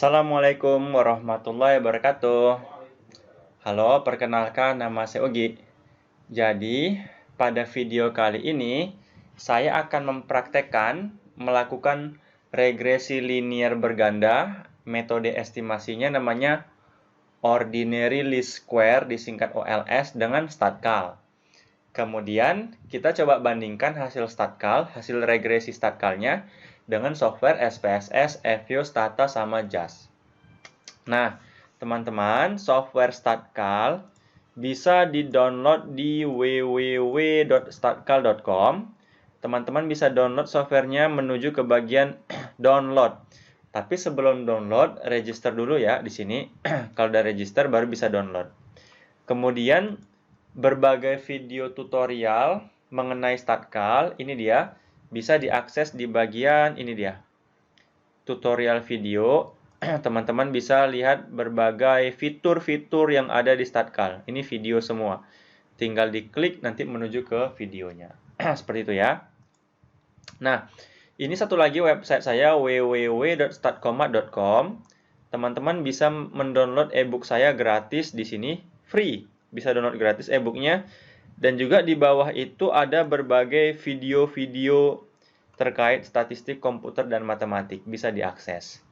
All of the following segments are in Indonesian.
Assalamualaikum warahmatullahi wabarakatuh. Halo, perkenalkan nama saya Ogi. Jadi, pada video kali ini, saya akan mempraktekkan melakukan regresi linear berganda. Metode estimasinya namanya Ordinary Least Square, disingkat OLS, dengan StatCal. Kemudian, kita coba bandingkan hasil StatCal, hasil regresi StatCalnya, dengan software SPSS, EView, Stata, sama JAS. Nah, teman-teman, software StatCal bisa di-download di www.statcal.com. Teman-teman bisa download softwarenya menuju ke bagian download. Tapi sebelum download, register dulu ya di sini. Kalau udah register, baru bisa download. Kemudian, berbagai video tutorial mengenai StatCal, ini dia, bisa diakses di bagian ini dia. Tutorial video. Teman-teman bisa lihat berbagai fitur-fitur yang ada di StatCal. Ini video semua. Tinggal diklik nanti menuju ke videonya. Seperti itu ya. Nah, ini satu lagi website saya www.statcomat.com. Teman-teman bisa mendownload e-book saya gratis di sini, free. Bisa download gratis e-booknya. Dan juga di bawah itu ada berbagai video-video terkait statistik komputer dan matematik. Bisa diakses.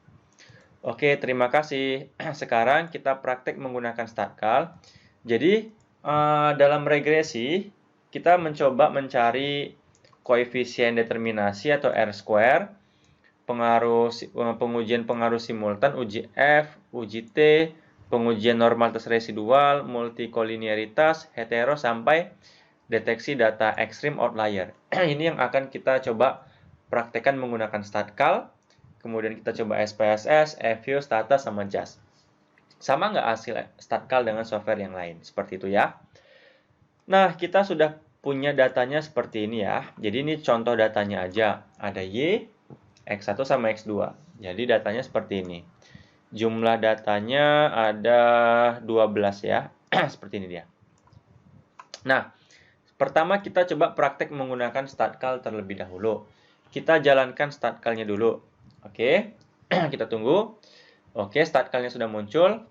Oke, terima kasih. Sekarang kita praktek menggunakan StatCal. Jadi, dalam regresi, kita mencoba mencari koefisien determinasi atau R-square, pengujian pengaruh simultan, uji F, uji T, pengujian normalitas residual, multikolinearitas, hetero, sampai deteksi data ekstrim outlier. Ini yang akan kita coba praktekkan menggunakan StatCal. Kemudian kita coba SPSS, EView, Stata, sama JAS. Sama nggak hasil StatCal dengan software yang lain? Seperti itu ya. Nah, kita sudah punya datanya seperti ini ya. Jadi ini contoh datanya aja. Ada Y, X1 sama X2. Jadi datanya seperti ini. Jumlah datanya ada 12 ya. Seperti ini dia. Nah, pertama kita coba praktek menggunakan StatCal terlebih dahulu. Kita jalankan StatCal-nya dulu. Oke, kita tunggu. Oke, StatCal-nya sudah muncul.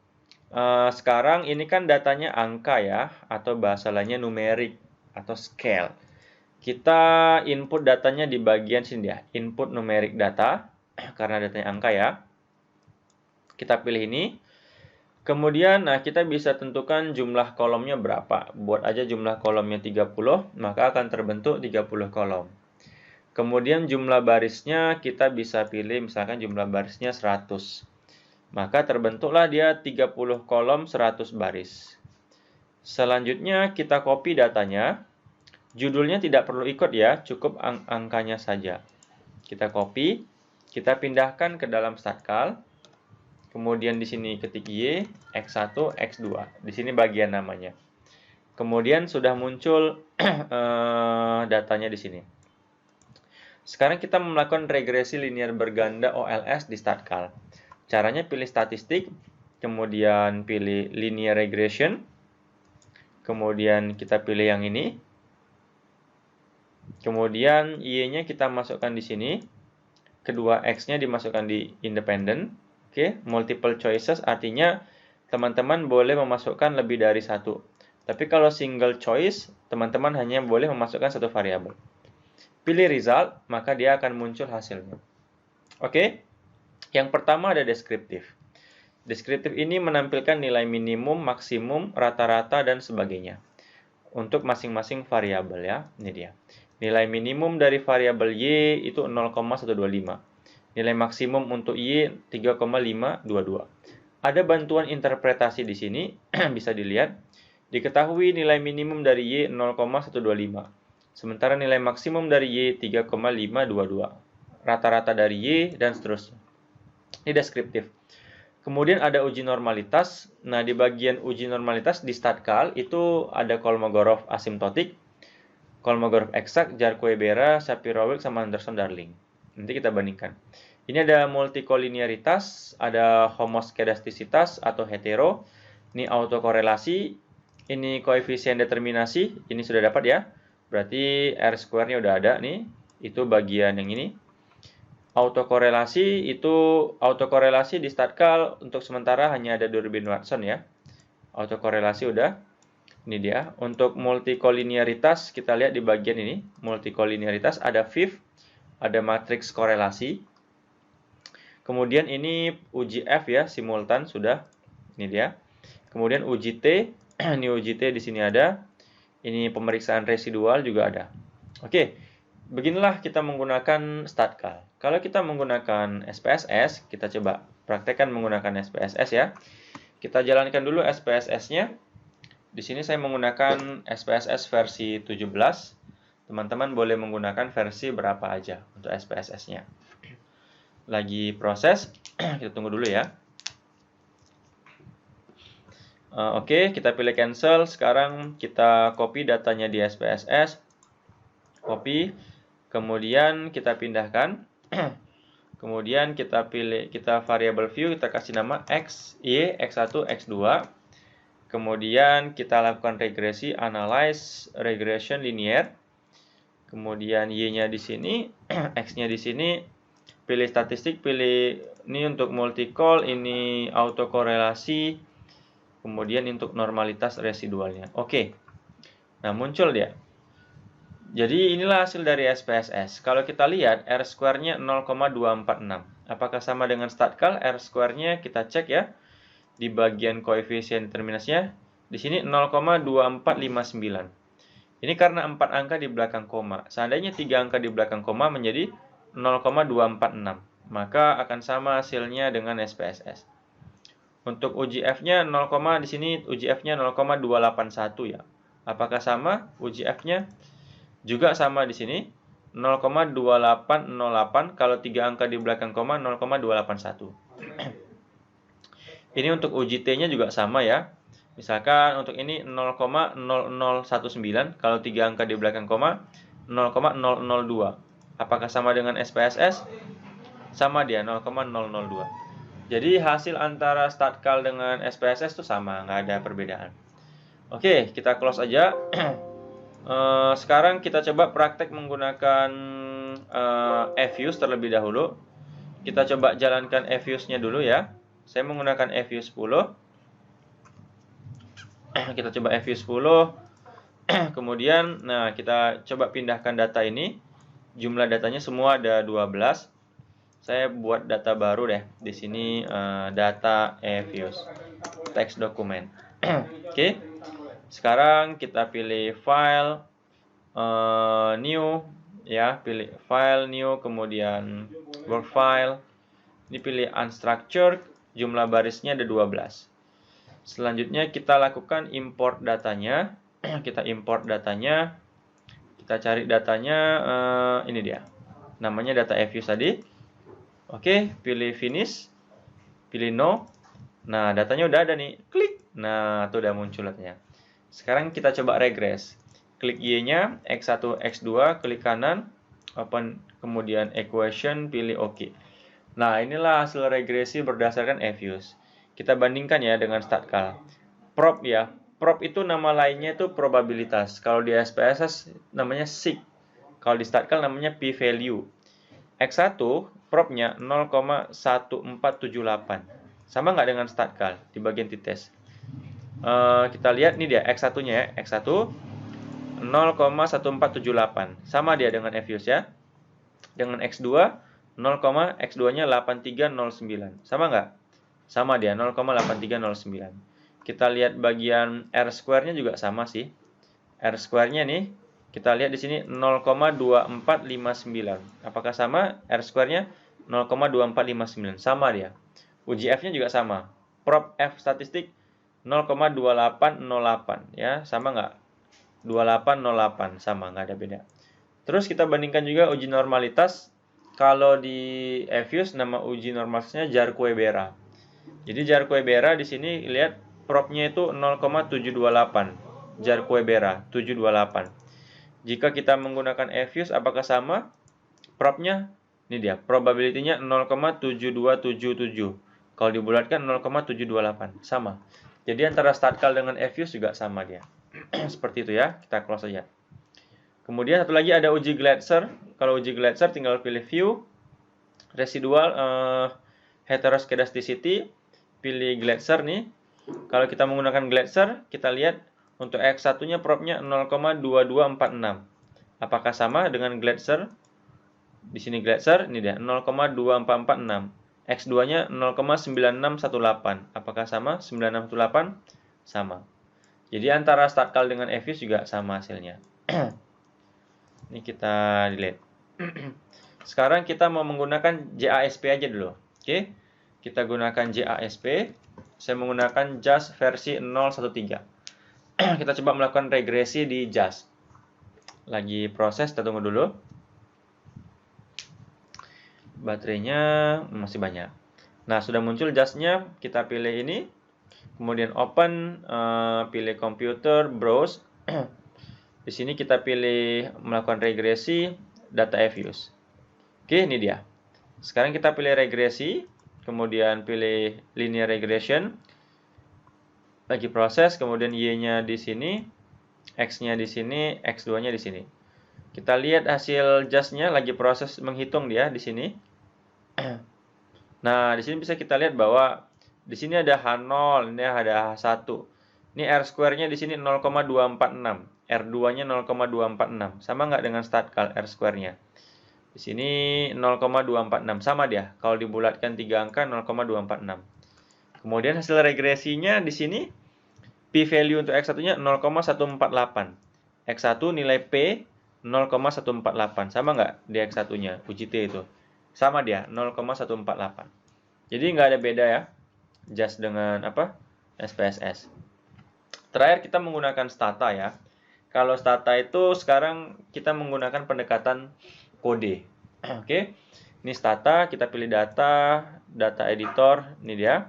Sekarang ini kan datanya angka ya, atau bahasa lainnya numerik atau scale. Kita input datanya di bagian sini ya, input numerik data, karena datanya angka ya. Kita pilih ini. Kemudian, kita bisa tentukan jumlah kolomnya berapa. Buat aja jumlah kolomnya 30, maka akan terbentuk 30 kolom. Kemudian jumlah barisnya kita bisa pilih misalkan jumlah barisnya 100. Maka terbentuklah dia 30 kolom 100 baris. Selanjutnya kita copy datanya. Judulnya tidak perlu ikut ya, cukup angkanya saja. Kita copy, kita pindahkan ke dalam StatCal. Kemudian di sini ketik Y, X1, X2. Di sini bagian namanya. Kemudian sudah muncul datanya di sini. Sekarang kita melakukan regresi linear berganda OLS di StatCal. Caranya pilih statistik, kemudian pilih linear regression, kemudian kita pilih yang ini. Kemudian Y-nya kita masukkan di sini. Kedua X-nya dimasukkan di independent. Oke, multiple choices artinya teman-teman boleh memasukkan lebih dari satu. Tapi kalau single choice, teman-teman hanya boleh memasukkan satu variabel. Pilih result, maka dia akan muncul hasilnya. Oke, yang pertama ada deskriptif. Deskriptif ini menampilkan nilai minimum, maksimum, rata-rata, dan sebagainya. Untuk masing-masing variabel ya, ini dia. Nilai minimum dari variabel Y itu 0,125. Nilai maksimum untuk Y 3,522. Ada bantuan interpretasi di sini, bisa dilihat. Diketahui nilai minimum dari Y 0,125. Sementara nilai maksimum dari Y 3,522. Rata-rata dari Y dan seterusnya. Ini deskriptif. Kemudian ada uji normalitas. Nah, di bagian uji normalitas di StatCal itu ada Kolmogorov asymptotic, Kolmogorov eksak, Jarque-Bera, Shapiro-Wilk, sama Anderson-Darling. Nanti kita bandingkan. Ini ada multikolinearitas, ada homoskedastisitas atau hetero. Ini autokorelasi. Ini koefisien determinasi. Ini sudah dapat ya. Berarti R square-nya udah ada nih. Itu bagian yang ini. Autokorelasi itu autokorelasi di StatCal untuk sementara hanya ada Durbin Watson ya. Autokorelasi udah. Ini dia. Untuk multikolinearitas kita lihat di bagian ini. Multikolinearitas ada VIF, ada matriks korelasi. Kemudian ini uji F ya, simultan sudah. Ini dia. Kemudian uji T, ini uji T di sini ada. Ini pemeriksaan residual juga ada. Oke, beginilah kita menggunakan StatCal. Kalau kita menggunakan SPSS, kita coba praktekkan menggunakan SPSS ya. Kita jalankan dulu SPSS-nya. Di sini saya menggunakan SPSS versi 17. Teman-teman boleh menggunakan versi berapa aja untuk SPSS-nya. Lagi proses, kita tunggu dulu ya. Oke, kita pilih cancel. Sekarang kita copy datanya di SPSS. Copy. Kemudian kita pindahkan. Kemudian kita pilih, kita variable view, kita kasih nama X, Y, X1, X2. Kemudian kita lakukan regresi, analyze, regression linear. Kemudian Y-nya di sini, X-nya di sini. Pilih statistik, pilih ini untuk multicol, ini autokorelasi. Kemudian untuk normalitas residualnya. Oke. Nah, muncul dia. Jadi inilah hasil dari SPSS. Kalau kita lihat R square-nya 0,246. Apakah sama dengan StatCal? R square-nya kita cek ya. Di bagian koefisien determinasinya di sini 0,2459. Ini karena 4 angka di belakang koma. Seandainya 3 angka di belakang koma menjadi 0,246. Maka akan sama hasilnya dengan SPSS. Untuk uji F-nya 0, di sini uji F-nya 0,281 ya. Apakah sama uji F-nya? Juga sama di sini 0,2808, kalau 3 angka di belakang koma 0,281. Ini untuk uji T-nya juga sama ya. Misalkan untuk ini 0,0019, kalau 3 angka di belakang koma 0,002. Apakah sama dengan SPSS? Sama dia, 0,002. Jadi hasil antara StatCal dengan SPSS itu sama, nggak ada perbedaan. Oke, kita close aja. Sekarang kita coba praktek menggunakan eViews terlebih dahulu. Kita coba jalankan eViews-nya dulu ya. Saya menggunakan eViews 10. Kita coba eViews 10. Kemudian, nah kita coba pindahkan data ini. Jumlah datanya semua ada 12. Saya buat data baru deh. Di sini data eViews. Text dokumen. Oke. Sekarang kita pilih file, new, ya, pilih file, new, kemudian work file. Ini pilih unstructured, jumlah barisnya ada 12. Selanjutnya kita lakukan import datanya. Kita import datanya. Kita cari datanya, ini dia. Namanya data eViews tadi. Oke, pilih finish. Pilih no. Nah, datanya udah ada nih. Klik. Nah, itu udah muncul datanya. Sekarang kita coba regress. Klik Y-nya, X1, X2, klik kanan, open, kemudian equation, pilih OK. Nah, inilah hasil regresi berdasarkan eViews. Kita bandingkan ya dengan StatCal. Prop ya. Prop itu nama lainnya itu probabilitas. Kalau di SPSS namanya sig. Kalau di StatCal namanya p-value. X1, propnya 0,1478. Sama nggak dengan StatCal di bagian t-test? Kita lihat nih dia X1-nya ya. X1 0,1478. Sama dia dengan eViews ya. Dengan X2 X2-nya 8309. Sama nggak? Sama dia 0,8309. Kita lihat bagian R square-nya juga sama sih. R square-nya nih kita lihat di sini 0,2459. Apakah sama? R square-nya 0,2459. Sama dia. Uji F-nya juga sama. Prop F statistik 0,2808 ya, sama nggak? 2808 sama, nggak ada beda. Terus kita bandingkan juga uji normalitas. Kalau di eViews nama uji normalitasnya Jarque-Bera. Jadi Jarque-Bera di sini lihat propnya itu 0,728. Jarque-Bera 728. Jika kita menggunakan eViews apakah sama? Propnya ini dia, probability-nya 0,7277. Kalau dibulatkan 0,728, sama. Jadi antara StatCal dengan eViews juga sama dia. Seperti itu ya, kita close saja. Kemudian satu lagi ada uji Glatzer. Kalau uji Glatzer tinggal pilih view. Residual heteroskedasticity, pilih Gletser nih. Kalau kita menggunakan Gletser, kita lihat untuk X1-nya probnya 0,2246. Apakah sama dengan Gletser? Di sini Gletser, ini dia 0,2446. X2-nya 0,9618. Apakah sama? 9618 sama. Jadi antara Statcal dengan Evius juga sama hasilnya. Ini kita delete. Sekarang kita mau menggunakan JASP aja dulu. Oke. Kita gunakan JASP. Saya menggunakan JAS versi 013. Kita coba melakukan regresi di JAS. Lagi proses, kita tunggu dulu. Baterainya masih banyak. Nah, sudah muncul JAS-nya. Kita pilih ini. Kemudian open, pilih computer, browse. Di sini kita pilih melakukan regresi data Evius. Oke, ini dia. Sekarang kita pilih regresi, kemudian pilih linear regression. Lagi proses, kemudian Y-nya di sini, X-nya di sini, X2-nya di sini. Kita lihat hasil JAS-nya lagi proses menghitung dia di sini. Nah, di sini bisa kita lihat bahwa di sini ada H0, ini ada H1. Ini R-square-nya di sini 0,246. R2-nya 0,246. Sama nggak dengan Statcal R-square-nya? Di sini 0,246. Sama dia. Kalau dibulatkan 3 angka 0,246. Kemudian hasil regresinya di sini P-value untuk X1-nya 0,148. X1 nilai P 0,148. Sama nggak di X1-nya? Uji T itu. Sama dia, 0,148. Jadi nggak ada beda ya. JAS dengan apa? SPSS. Terakhir kita menggunakan Stata ya. Kalau Stata itu sekarang kita menggunakan pendekatan kode. Oke. Ini Stata, kita pilih data editor, ini dia.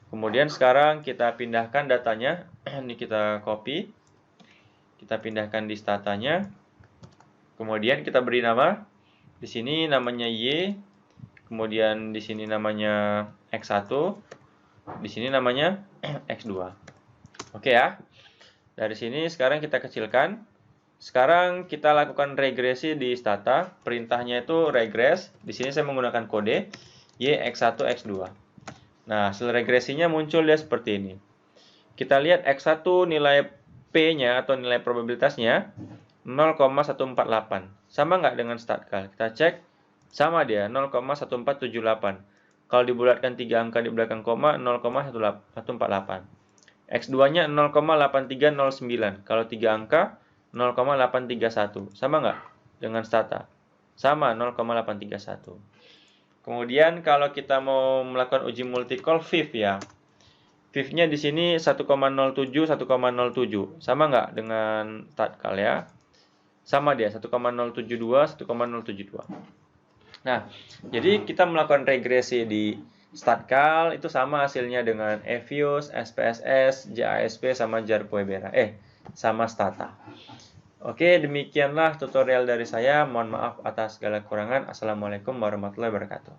Kemudian sekarang kita pindahkan datanya. Ini kita copy. Kita pindahkan di Statanya. Kemudian kita beri nama. Di sini namanya Y. Kemudian di sini namanya X1. Di sini namanya X2. Oke ya. Dari sini sekarang kita kecilkan. Sekarang kita lakukan regresi di Stata. Perintahnya itu regress. Di sini saya menggunakan kode Y X1 X2. Nah, hasil regresinya muncul dia seperti ini. Kita lihat X1 nilai P-nya atau nilai probabilitasnya 0,148. Sama nggak dengan Statcal? Kita cek. Sama dia, 0,1478. Kalau dibulatkan 3 angka di belakang koma, 0,148. X2-nya 0,8309. Kalau 3 angka, 0,831. Sama nggak dengan Stata? Sama, 0,831. Kemudian kalau kita mau melakukan uji multicall fifth ya. Fifth-nya di sini 1,07, 1,07. Sama nggak dengan Statcal ya? Sama dia, 1,072, 1,072. Nah, jadi kita melakukan regresi di Statcal itu sama hasilnya dengan Evius, SPSS, JASP, sama JAR-Puebera. Sama Stata. Oke, demikianlah tutorial dari saya. Mohon maaf atas segala kekurangan. Assalamualaikum warahmatullahi wabarakatuh.